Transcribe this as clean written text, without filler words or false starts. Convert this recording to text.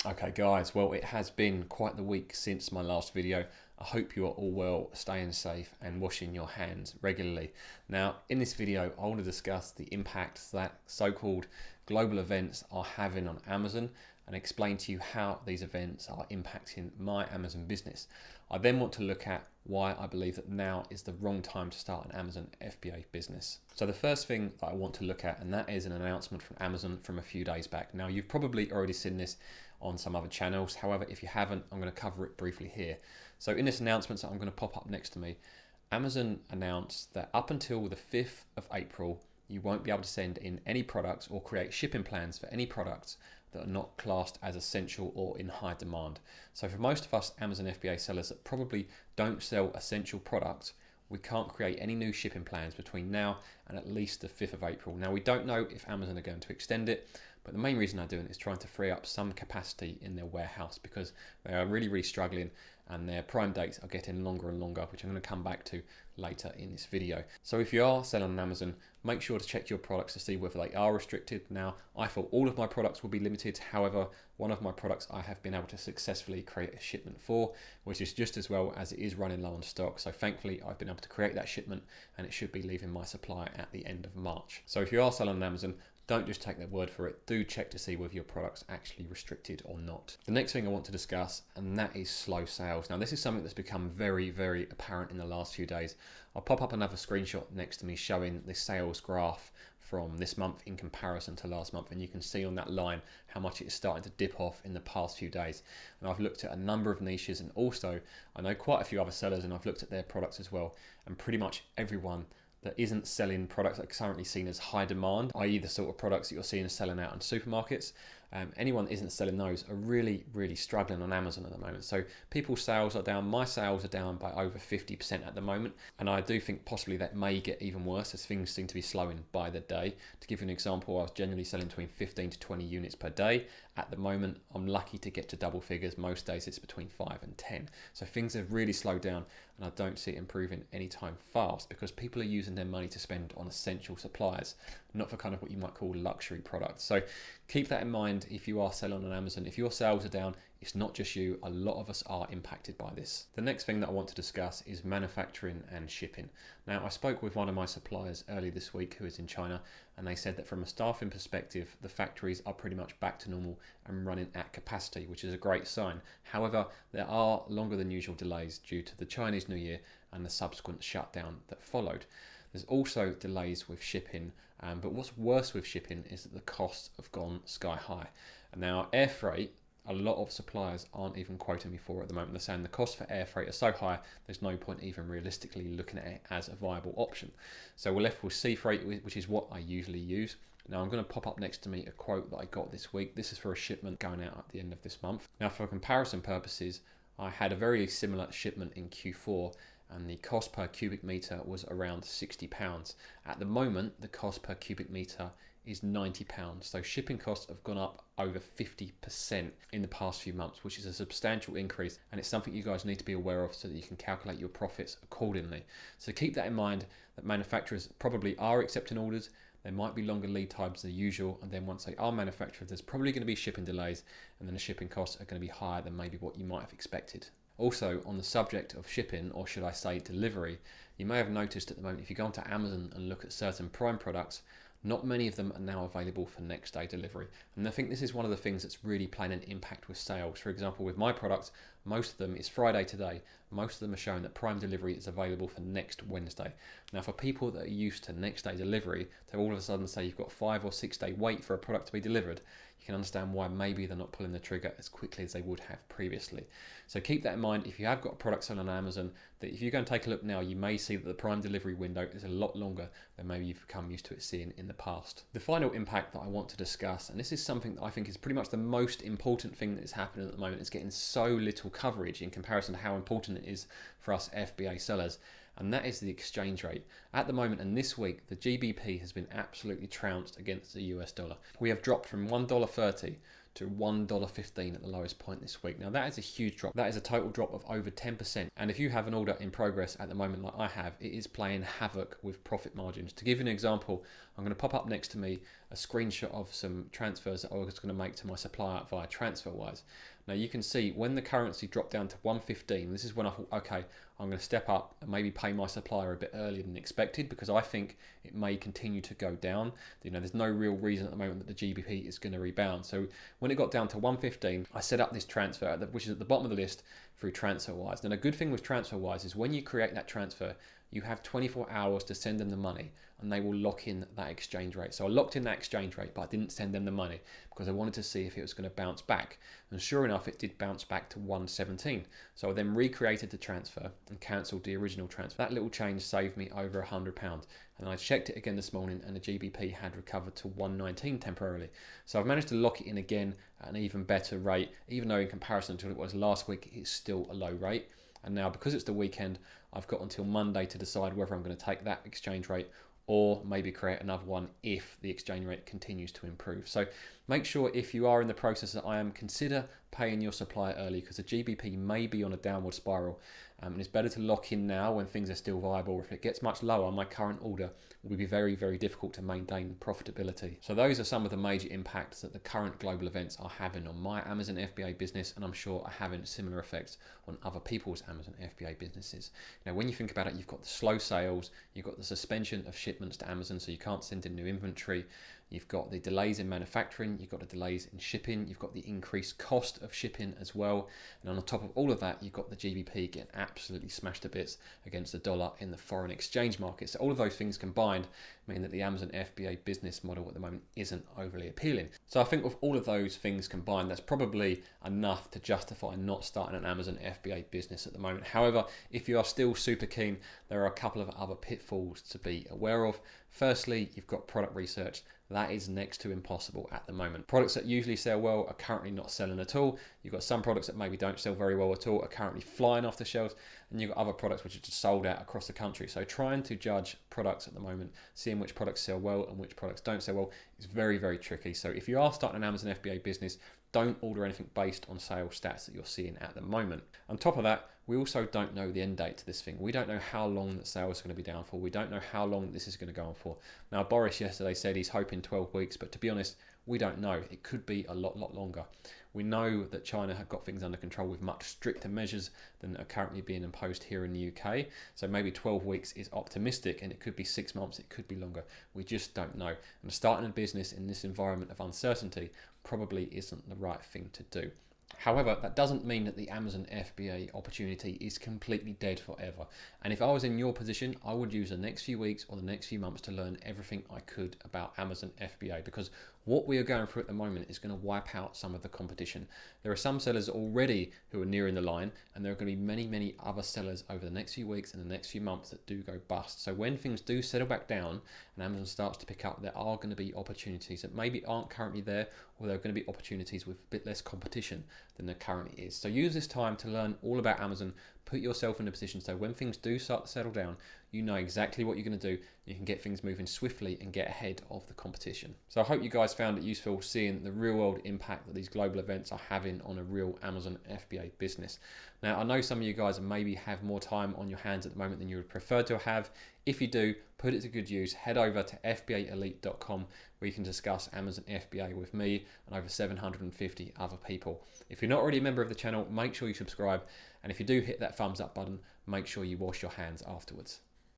Okay guys, well it has been quite the week since my last video. I hope you are all well, staying safe and washing your hands regularly. Now in this video I want to discuss the impacts that so-called global events are having on Amazon and explain to you how these events are impacting my Amazon business. I then want to look at why I believe that now is the wrong time to start an Amazon FBA business. So the first thing that I want to look at, and that is an announcement from Amazon from a few days back. Now you've probably already seen this on some other channels. However, if you haven't, I'm going to cover it briefly here. So in this announcement that I'm going to pop up next to me, Amazon announced that up until the 5th of April, you won't be able to send in any products or create shipping plans for any products that are not classed as essential or in high demand. So for most of us Amazon FBA sellers that probably don't sell essential products, we can't create any new shipping plans between now and at least the 5th of April. Now we don't know if Amazon are going to extend it, but the main reason they're doing it is trying to free up some capacity in their warehouse because they are really struggling and their prime dates are getting longer and longer, which I'm going to come back to later in this video. So if you are selling on Amazon, make sure to check your products to see whether they are restricted. Now, I thought all of my products will be limited. However, one of my products I have been able to successfully create a shipment for, which is just as well as it is running low on stock. So thankfully, I've been able to create that shipment and it should be leaving my supply at the end of March. So if you are selling on Amazon, don't just take their word for it. Do check to see whether your product's actually restricted or not. The next thing I want to discuss, and that is slow sales. Now, this is something that's become very apparent in the last few days. I'll pop up another screenshot next to me showing the sales graph from this month in comparison to last month, and you can see on that line how much it is starting to dip off in the past few days. And I've looked at a number of niches, and also I know quite a few other sellers, and I've looked at their products as well, and pretty much everyone that isn't selling products that are currently seen as high demand, i.e. the sort of products that you're seeing selling out in supermarkets, anyone that isn't selling those are really struggling on Amazon at the moment. So people's sales are down, my sales are down by over 50% at the moment, and I do think possibly that may get even worse as things seem to be slowing by the day. To give you an example, I was generally selling between 15 to 20 units per day. At the moment, I'm lucky to get to double figures. Most days it's between 5 and 10. So things have really slowed down, and I don't see it improving anytime fast because people are using their money to spend on essential supplies, not for kind of what you might call luxury products. So keep that in mind if you are selling on Amazon. If your sales are down, it's not just you, a lot of us are impacted by this. The next thing that I want to discuss is manufacturing and shipping. Now, I spoke with one of my suppliers earlier this week who is in China, and they said that from a staffing perspective, the factories are pretty much back to normal and running at capacity, which is a great sign. However, there are longer than usual delays due to the Chinese New Year and the subsequent shutdown that followed. There's also delays with shipping, but what's worse with shipping is that the costs have gone sky high. And now Airfreight, a lot of suppliers aren't even quoting me for at the moment. They're saying the costs for air freight are so high, there's no point even realistically looking at it as a viable option. So we're left with sea freight, which is what I usually use. Now I'm going to pop up next to me a quote that I got this week. This is for a shipment going out at the end of this month. Now for comparison purposes, I had a very similar shipment in Q4 and the cost per cubic meter was around £60. At the moment, the cost per cubic meter is £90. So shipping costs have gone up over 50% in the past few months, which is a substantial increase, and it's something you guys need to be aware of so that you can calculate your profits accordingly. So keep that in mind, that manufacturers probably are accepting orders. There might be longer lead times than usual, and then once they are manufactured, there's probably going to be shipping delays, and then the shipping costs are going to be higher than maybe what you might have expected. Also, on the subject of shipping, or should I say delivery, you may have noticed at the moment if you go onto Amazon and look at certain Prime products, not many of them are now available for next day delivery. And I think this is one of the things that's really playing an impact with sales. For example, with my products, most of them, it's Friday today, most of them are showing that Prime delivery is available for next Wednesday. Now for people that are used to next day delivery, to all of a sudden say you've got 5 or 6 day wait for a product to be delivered, you can understand why maybe they're not pulling the trigger as quickly as they would have previously. So keep that in mind if you have got a product selling on Amazon, that if you go and take a look now, you may see that the Prime delivery window is a lot longer than maybe you've become used to it seeing in the past. The final impact that I want to discuss, and this is something that I think is pretty much the most important thing that is happening at the moment, it's getting so little coverage in comparison to how important it is for us FBA sellers, and that is the exchange rate. At the moment and this week, the GBP has been absolutely trounced against the US dollar. We have dropped from $1.30 to $1.15 at the lowest point this week. Now that is a huge drop. That is a total drop of over 10%. And if you have an order in progress at the moment like I have, it is playing havoc with profit margins. To give you an example, I'm going to pop up next to me a screenshot of some transfers that I was going to make to my supplier via TransferWise. Now you can see when the currency dropped down to 115, this is when I thought, okay, I'm going to step up and maybe pay my supplier a bit earlier than expected, because I think it may continue to go down. You know, there's no real reason at the moment that the GBP is going to rebound. So when it got down to 115, I set up this transfer, which is at the bottom of the list, through TransferWise. Now, a good thing with TransferWise is when you create that transfer, you have 24 hours to send them the money and they will lock in that exchange rate. So I locked in that exchange rate, but I didn't send them the money because I wanted to see if it was going to bounce back. And sure enough, it did bounce back to 117. So I then recreated the transfer and cancelled the original transfer. That little change saved me over £100. And I checked it again this morning and the GBP had recovered to 119 temporarily. So I've managed to lock it in again at an even better rate, even though in comparison to what it was last week, it's still a low rate. And now because it's the weekend, I've got until Monday to decide whether I'm going to take that exchange rate or maybe create another one if the exchange rate continues to improve. So make sure, if you are in the process that I am, consider paying your supplier early, because the GBP may be on a downward spiral, and it's better to lock in now when things are still viable. If it gets much lower, my current order will be very, very difficult to maintain profitability. So those are some of the major impacts that the current global events are having on my Amazon FBA business, and I'm sure are having similar effects on other people's Amazon FBA businesses. Now, when you think about it, you've got the slow sales, you've got the suspension of shipments to Amazon, so you can't send in new inventory. You've got the delays in manufacturing, you've got the delays in shipping, you've got the increased cost of shipping as well. And on top of all of that, you've got the GBP getting absolutely smashed to bits against the dollar in the foreign exchange market. So all of those things combined mean that the Amazon FBA business model at the moment isn't overly appealing. So I think with all of those things combined, that's probably enough to justify not starting an Amazon FBA business at the moment. However, if you are still super keen, there are a couple of other pitfalls to be aware of. Firstly, you've got product research. That is next to impossible at the moment. Products that usually sell well are currently not selling at all. You've got some products that maybe don't sell very well at all, are currently flying off the shelves, and you've got other products which are just sold out across the country. So trying to judge products at the moment, seeing which products sell well and which products don't sell well, is very, very tricky. So if you are starting an Amazon FBA business, don't order anything based on sales stats that you're seeing at the moment. On top of that, we also don't know the end date to this thing. We don't know how long that sales are going to be down for. We don't know how long this is going to go on for. Now, Boris yesterday said he's hoping 12 weeks, but to be honest, we don't know. It could be a lot longer. We know that China have got things under control with much stricter measures than are currently being imposed here in the UK. So maybe 12 weeks is optimistic, and it could be 6 months, it could be longer. We just don't know. And starting a business in this environment of uncertainty probably isn't the right thing to do. However, that doesn't mean that the Amazon FBA opportunity is completely dead forever. And if I was in your position, I would use the next few weeks or the next few months to learn everything I could about Amazon FBA, because what we are going through at the moment is going to wipe out some of the competition. There are some sellers already who are nearing the line, and there are going to be many other sellers over the next few weeks and the next few months that do go bust. So when things do settle back down and Amazon starts to pick up, there are going to be opportunities that maybe aren't currently there, or there are going to be opportunities with a bit less competition than there currently is. So use this time to learn all about Amazon. Put yourself in a position so when things do start to settle down, you know exactly what you're going to do. You can get things moving swiftly and get ahead of the competition. So I hope you guys found it useful seeing the real world impact that these global events are having on a real Amazon FBA business. Now, I know some of you guys maybe have more time on your hands at the moment than you would prefer to have. If you do, put it to good use. Head over to fbaelite.com where you can discuss Amazon FBA with me and over 750 other people. If you're not already a member of the channel, make sure you subscribe. And if you do hit that thumbs up button, make sure you wash your hands afterwards.